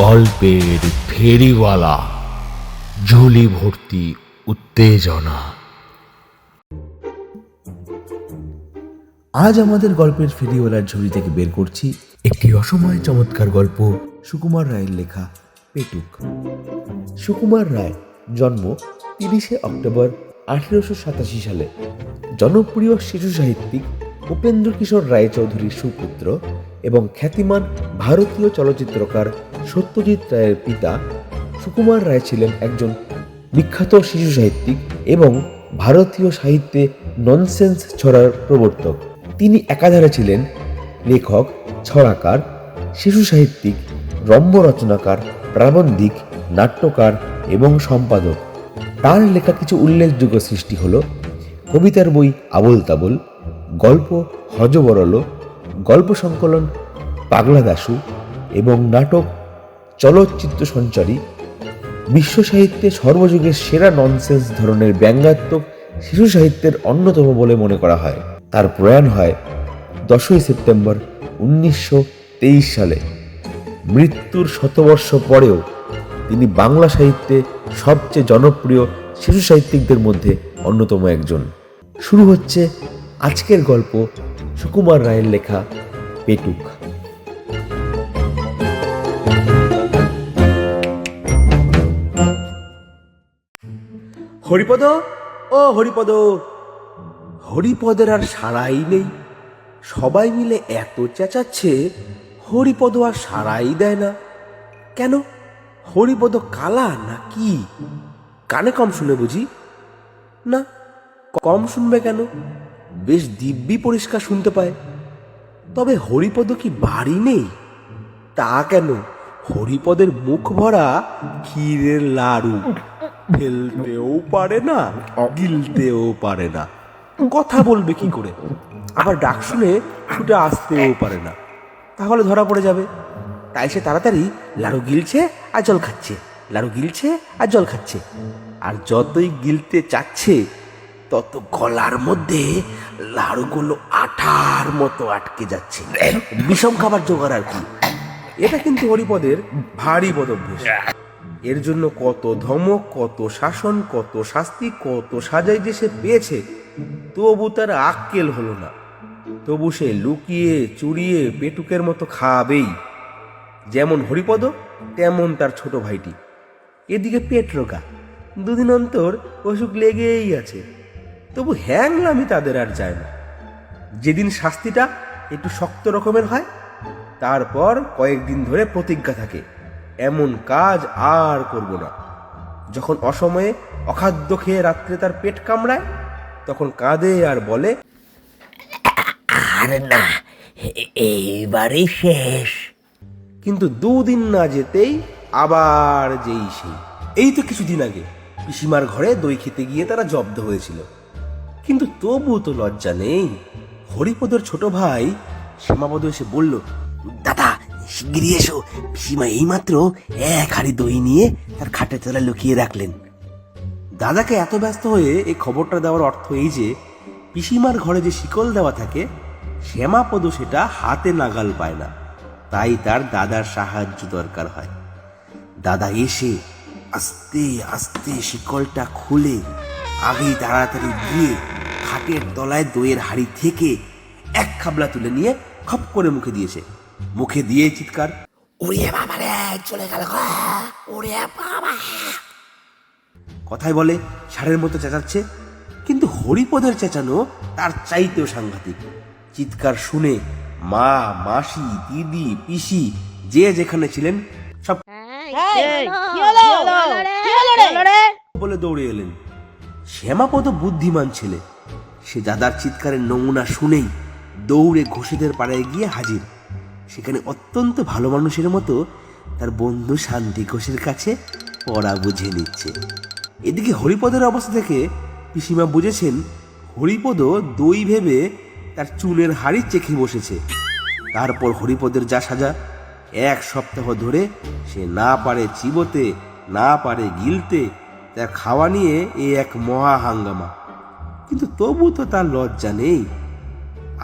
গল্পের ফেরিওয়ালা, ঝুলি ভর্তি উত্তেজনা। আজ আমাদের গল্পের ফেরিওয়ালার ঝুলি থেকে বের করছি একটি রসময় চমৎকার গল্প, সুকুমার রায়ের লেখা পেটুক। সুকুমার রায় জন্ম 30শে অক্টোবর 1887 সালে। জনপ্রিয় শিশু সাহিত্যিক উপেন্দ্র কিশোর রায়চৌধুরীর সুপুত্র এবং খ্যাতিমান ভারতীয় চলচ্চিত্রকার সত্যজিৎ রায়ের পিতা সুকুমার রায় ছিলেন একজন বিখ্যাত শিশু সাহিত্যিক এবং ভারতীয় সাহিত্যে ননসেন্স ছড়ার প্রবর্তক। তিনি একাধারে ছিলেন লেখক, ছড়াকার, শিশু সাহিত্যিক, রম্য রচনাকার, প্রাবন্ধিক, নাট্যকার এবং সম্পাদক। তার লেখা কিছু উল্লেখযোগ্য সৃষ্টি হল কবিতার বই আবোল তাবোল, গল্প হযবরল, গল্প সংকলন পাগলা দাশু এবং নাটক চলচ্চিত্র সঞ্চারী। বিশ্ব সাহিত্যে সর্বযুগের সেরা ননসেন্স ধরনের ব্যঙ্গাত্মক শিশু সাহিত্যের অন্যতম বলে মনে করা হয়। তার প্রয়াণ হয় 10ই সেপ্টেম্বর 1923 সালে। মৃত্যুর শতবর্ষ পরেও তিনি বাংলা সাহিত্যে সবচেয়ে জনপ্রিয় শিশু সাহিত্যিকদের মধ্যে অন্যতম একজন। শুরু হচ্ছে আজকের গল্প, সুকুমার রায়ের লেখা পেটুক। হরিপদ, ও হরিপদ। হরিপদের আর সাড়াই নেই। সবাই মিলে এত চেঁচাচ্ছে, হরিপদ আর সাড়াই দেয় না। কেন? হরিপদ কালা না কি? কানে কম শুনে বুঝি? না, কম শুনবে কেন? বেশ দিব্যি পরিষ্কার শুনতে পায়। তবে হরিপদ কি বাড়ি নেই? তা কেন? হরিপদের মুখ ভরা ক্ষীরের লাড়ু, ফেলতেও পারে না, গিলতেও পারে না। কথা বলবে কি করে? আবার ডাক শুনে ছুটে আসতেও পারে না, তাহলে ধরা পড়ে যাবে। তাই সে তাড়াতাড়ি লাড়ু গিলছে আর জল খাচ্ছে, লাড়ু গিলছে আর জল খাচ্ছে। আর যতই গিলতে চাচ্ছে তত গলার মধ্যে লাড়ুগুলো আঠার মতো আটকে যাচ্ছে। বিষম খাবার জোগাড় আর কি। এটা কিন্তু হরিপদের ভারী বদভ্যাস। এর জন্য কত ধমক, কত শাসন, কত শাস্তি, কত সাজাই যে সে পেয়েছে, তবু তার আক্কেল হলো না। তবু সে লুকিয়ে চুরিয়ে পেটুকের মতো খাবেই। যেমন হরিপদ তেমন তার ছোট ভাইটি। এদিকে পেট রোগা, দুদিন অন্তর অসুখ লেগেই আছে। তবু হ্যাংলামি তাদের আর যায় না। যেদিন শাস্তিটা একটু শক্ত রকমের হয়, তারপর কয়েকদিন ধরে প্রতিজ্ঞা থাকে, এমন কাজ আর করব না। যখন অসময়ে অখাদ্য খেয়ে রাত্রে তার পেট কামড়ায়, তখন কাঁদে আর বলে, আর না, এইবারই শেষ। কিন্তু দুদিন না যেতেই আবার যেই সেই। এই তো কিছুদিন আগে পিসিমার ঘরে দই খেতে গিয়ে তারা জব্দ হয়েছিল। কিন্তু তবু তো লজ্জা নেই। হরিপদর ছোট ভাই শ্যামাপদ এসে বলল, দাদা, শিগগিরই এসো, পিসিমা এইমাত্র এক হাঁড়ি দই নিয়ে তার খাটের তলায় লুকিয়ে রাখলেন। দাদাকে এত ব্যস্ত হয়ে এই খবরটা দেওয়ার অর্থ এই যে, পিসিমার ঘরে যে শিকল দেওয়া থাকে, শ্যামাপদ সেটা হাতে নাগাল পায় না। তাই তার দাদার সাহায্য দরকার হয়। দাদা এসে আস্তে আস্তে শিকলটা খুলে আগেই তাড়াতাড়ি গিয়ে খাটের তলায় দইয়ের হাঁড়ি থেকে এক খাবলা তুলে নিয়ে খপ করে মুখে দিয়েছে। মুখে দিয়ে চিৎকার, ওরে বাবা রে, চলে গেল গো, ওরে বাবা। কথায় বলে ষাঁড়ের মতো চেঁচাচ্ছে। কিন্তু হরিপদের চেঁচানো তার চাইতেও সাংঘাতিক। চিৎকার শুনে মা, মাসি, দিদি, পিসি যে যেখানে ছিলেন সব বলে দৌড়ে এলেন। শ্যামাপদ বুদ্ধিমান ছেলে। সে দাদার চিৎকারের নমুনা শুনেই দৌড়ে ঘোষেদের পাড়ায় গিয়ে হাজির। সেখানে অত্যন্ত ভালো মানুষের মতো তার বন্ধু শান্তি ঘোষের কাছে পড়া বুঝে নিচ্ছে। এদিকে হরিপদের অবস্থা থেকে পিসিমা বুঝেছেন হরিপদ দই ভেবে তার চুনের হাড়ি চেখে বসেছে। তারপর হরিপদের যা সাজা। এক সপ্তাহ ধরে সে না পারে চিবোতে, না পারে গিলতে। তার খাওয়া নিয়ে এ এক মহা হাঙ্গামা। কিন্তু তবু তো তার লজ্জা নেই।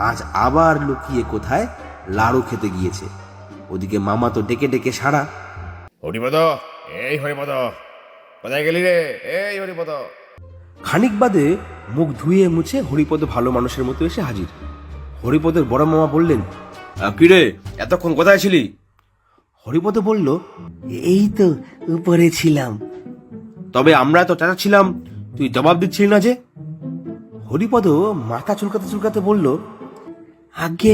আজ আবার লুকিয়ে কোথায় লাড়ু খেতে গিয়েছে। ওদিকে মামা তো ডেকে ডেকে সারা। হরিপদ, এই হরিপদ, কোথায় গেলি রে? এই হরিপদ। খানিক বাদে মুখ ধুয়ে মুছে হরিপদ ভালো মানুষের মতো এসে হাজির। হরিপদের বড় মামা বললেন, কিরে এতক্ষণ কোথায় ছিলি? হরিপদ বলল, এই তো উপরে ছিলাম। তবে আমরা তো চেঁচাচ্ছিলাম, তুই জবাব দিচ্ছিলি না যে? হরিপদ মাথা চুলকাতে চুলকাতে বলল, আগে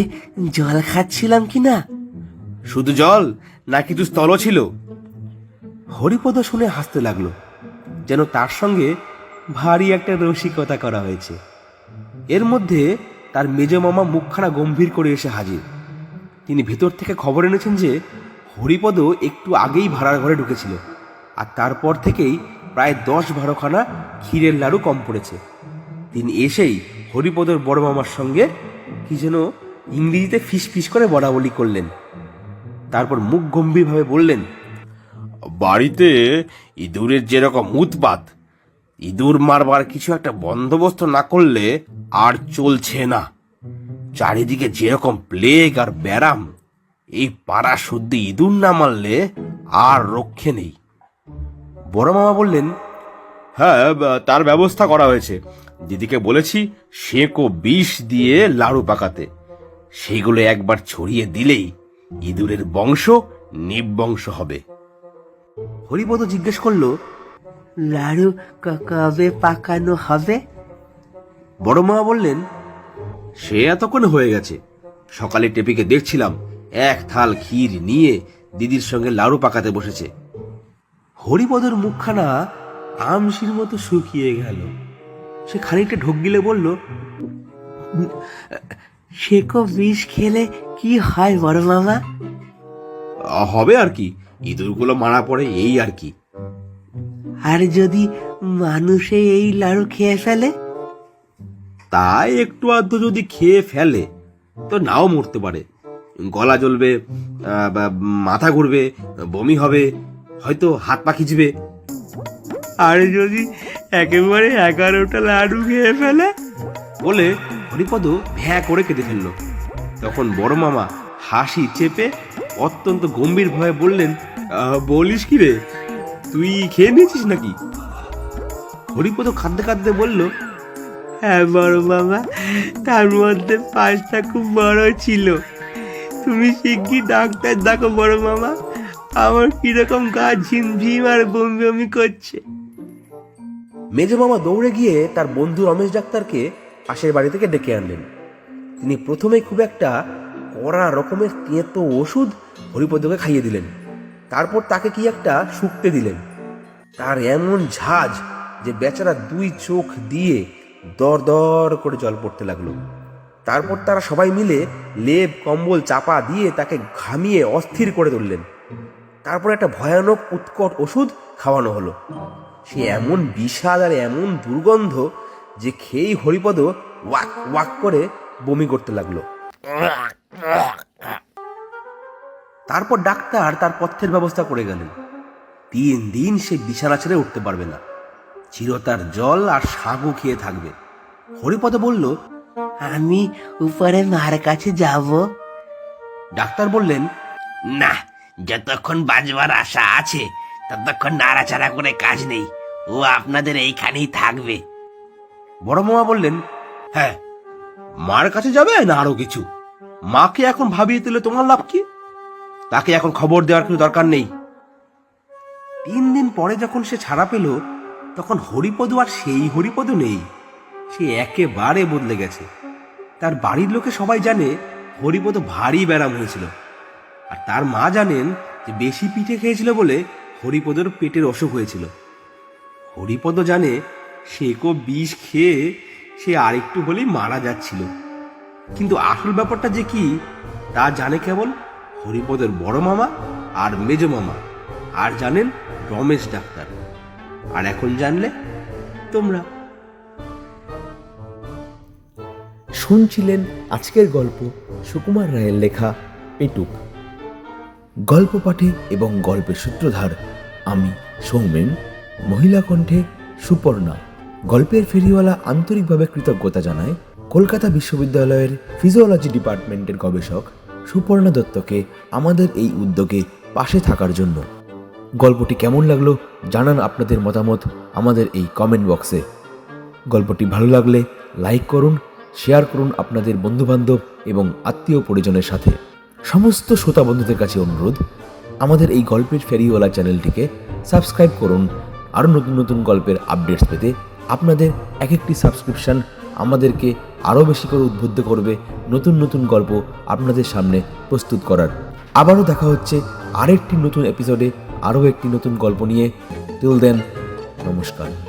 জল খাচ্ছিলাম কি না। শুধু জল না কিছু স্থলও ছিল? হরিপদ শুনে হাসতে লাগলো, যেন তার সঙ্গে ভারী একটা রসিকতা করা হয়েছে। এর মধ্যে তার মেজ মামা মুখখানা গম্ভীর করে এসে হাজির। তিনি ভেতর থেকে খবর এনেছেন যে হরিপদ একটু আগেই ভাড়ার ঘরে ঢুকেছিল, আর তারপর থেকেই প্রায় 10-12খানা ক্ষীরের লাড়ু কম পড়েছে। তিনি এসেই হরিপদর বড় মামার সঙ্গে কি যেন ইংরেজিতে ফিস ফিস করে বলাবলি করলেন। তারপর মুখ গম্ভীরভাবে বললেন, বাড়িতে ইঁদুরের যেরকম উৎপাত, ইঁদুর মারবার কিছু একটা বন্দোবস্ত না করলে আর চলছে না। চারিদিকে যেরকম প্লেগ আর ব্যারাম, এই পাড়া শুদ্ধ ইঁদুর না মারলে আর রক্ষে নেই। বড় মামা বললেন, হ্যাঁ, তার ব্যবস্থা করা হয়েছে। দিদিকে বলেছি শেকো বিষ দিয়ে লাড়ু পাকাতে, সেগুলো একবার ছড়িয়ে দিলেই ইঁদুরের বংশ নিবংশ হবে। হরিপদ জিজ্ঞেস করলো, লাড়ু কবে পাকানো হবে? বড় মা বললেন, সে এতক্ষণে হয়ে গেছে। সকালে টেপিকে দেখছিলাম এক থাল ক্ষীর নিয়ে দিদির সঙ্গে লাড়ু পাকাতে বসেছে। হরিপদর মুখখানা আমশির মতো শুকিয়ে গেল। সে খানিকটা ঢোক গিলে বলল, শেকো বিষ খেলে কি হয় বড় মামা? হবে আর কি, ইঁদুরগুলো মারা পড়ে, এই আর কি। আর যদি মানুষে এই লাড়ু খেয়ে ফেলে? তাই একটু আধটু যদি খেয়ে ফেলে তো নাও মরতে পারে। গলা জ্বলবে, মাথা ঘুরবে, বমি হবে, হয়তো হাত পা খিচবে। আর যদি একেবারে 11টা লাড়ু খেয়ে ফেলে? বলে হরিপদ ভ্যাঁ করে কেঁদে ফেলল। তখন বড় মামা হাসি চেপে অত্যন্ত গম্ভীর ভাবে বললেন, বলিস কি রে, তুই খেয়ে নিয়েছিস নাকি? হরিপদ কাঁদতে কাঁদতে বলল, হ্যাঁ বড় মামা, তার মধ্যে 5টা খুব বড় ছিল। তুমি শিগগির ডাক্তার দেখো বড় মামা, আমার কিরকম গা ঝিমঝিম আর বমি বমি করছে। মেজ মামা দৌড়ে গিয়ে তার বন্ধু রমেশ ডাক্তারকে পাশের বাড়ি থেকে ডেকে আনলেন। তিনি প্রথমে খুব একটা কড়া রকমের তেঁতো ওষুধ হরিপদকে খাইয়ে দিলেন। তারপর তাকে কি একটা শুকতে দিলেন। তার এমন ঝাঁজ যে বেচারা 2 চোখ দিয়ে দর দর করে জল পড়তে লাগলো। তারপর তারা সবাই মিলে লেপ কম্বল চাপা দিয়ে তাকে ঘামিয়ে অস্থির করে তুললেন। তারপর একটা ভয়ানক উৎকট ওষুধ খাওয়ানো হলো। সে এমন বিষাদ আর এমন দুর্গন্ধ যে খেয়েই হরিপদ ওয়াক ওয়াক করে বমি করতে লাগলো। তারপর ডাক্তার তার পথ্যের ব্যবস্থা করে গেলেন। 3 দিন সে বিছানা ছেড়ে উঠতে পারবে না, চিরতার জল আর সাগু খেয়ে থাকবে। হরিপদ বলল, আমি উপরে মার কাছে যাব। ডাক্তার বললেন, না, যতক্ষণ বাঁচবার আশা আছে ততক্ষণ নাড়াচাড়া করে কাজ নেই, ও আপনাদের এইখানেই থাকবে। বড় মামা বললেন, হ্যাঁ, মার কাছে যাবে না আরো কিছু? মাকে এখন ভাবিয়ে দিলে তোমার লাভ কি? তাকে এখন খবর দেওয়ার কিছু দরকার নেই। 3 দিন পরে যখন সে ছাড়া পেল, তখন হরিপদ আর সেই হরিপদ নেই। সে একেবারে বদলে গেছে। তার বাড়ির লোকে সবাই জানে হরিপদ ভারী ব্যারাম হয়েছিল, আর তার মা জানেন যে বেশি পিঠে খেয়েছিল বলে হরিপদর পেটের অসুখ হয়েছিল। হরিপদ জানে শেকো বিষ খেয়ে সে আরেকটু হলেই মারা যাচ্ছিল, কিন্তু আসল ব্যাপারটা যে কি তা জানে কেবল হরিপদের বড় মামা আর মেজ মামা, আর জানেন রমেশ ডাক্তার, আর এখন জানলে তোমরা। শুনছিলেন আজকের গল্প সুকুমার রায়ের লেখা পেটুক। গল্প পাঠে এবং গল্পের সূত্রধার আমি সৌমেন, মহিলা কণ্ঠে সুপর্ণা। গল্পের ফেরিওয়ালা আন্তরিকভাবে কৃতজ্ঞতা জানায় কলকাতা বিশ্ববিদ্যালয়ের ফিজিওলজি ডিপার্টমেন্টের গবেষক সুপর্ণা দত্তকে আমাদের এই উদ্যোগে পাশে থাকার জন্য। গল্পটি কেমন লাগলো জানান আপনাদের মতামত আমাদের এই কমেন্ট বক্সে। গল্পটি ভালো লাগলে লাইক করুন, শেয়ার করুন আপনাদের বন্ধুবান্ধব এবং আত্মীয় পরিজনের সাথে। সমস্ত শ্রোতা বন্ধুদের কাছে অনুরোধ, আমাদের এই গল্পের ফেরিওয়ালা চ্যানেলটিকে সাবস্ক্রাইব করুন। আরও নতুন নতুন গল্পের আপডেটস পেতে আপনাদের এক একটি সাবস্ক্রিপশন আমাদেরকে আরও বেশি করে উদ্বুদ্ধ করবে নতুন নতুন গল্প আপনাদের সামনে প্রস্তুত করার। আবারও দেখা হচ্ছে আরেকটি নতুন এপিসোডে, আরও একটি নতুন গল্প নিয়ে। টিল দেন, নমস্কার।